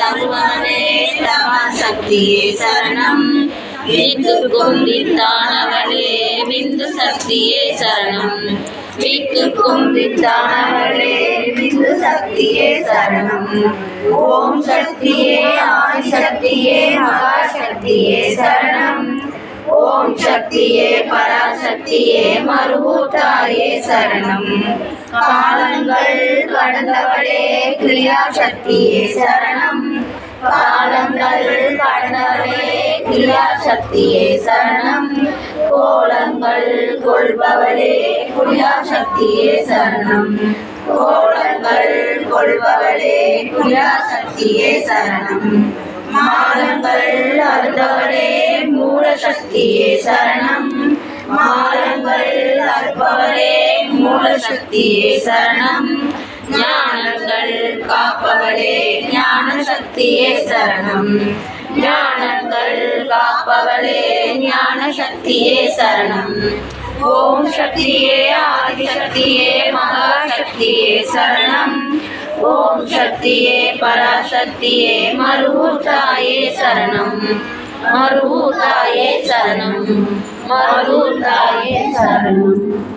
தருவனே தவ சக்தியே சரணம். வீட்டுக்கும் வித்தானவளே விந்து சக்தியே சரணம். வீட்டுக்கும் வித்தானவளே விந்து சக்தியே சரணம். ஓம் சக்தியே ஆதிசக்தியே மகாசக்தியே சரணம். ஓம் சக்தியே பராசக்தியே மருவூத்தாயே சரணம். காலங்கள் கடந்தவளே கிரியா சக்தியே சரணம். காலங்கள் கடந்தவளே கிரியா சக்தியே சரணம். கோலங்கள் கொள்பவளே கிரியா சக்தியே சரணம். கோலங்கள் கொள்பவளே கிரியா சக்தியே சரணம். மாலங்கள் அறுத்தவளே மூல சக்தியே சரணம். மாலங்கள் அறுப்பவளே மூல சக்தியே சரணம். ஞானங்கள் காப்பவளே ஞான சக்தியே சரணம். ஞானங்கள் காப்பவளே ஞான சக்தியே சரணம். ஓம் சக்தியே ஆதிசக்தியே மகாசக்தியே சரணம். ஓம் சக்தியே பராசக்தியே மருவூத்தாயே சரணம். மருவூத்தாயே சரணம். மருவூத்தாயே சரணம்.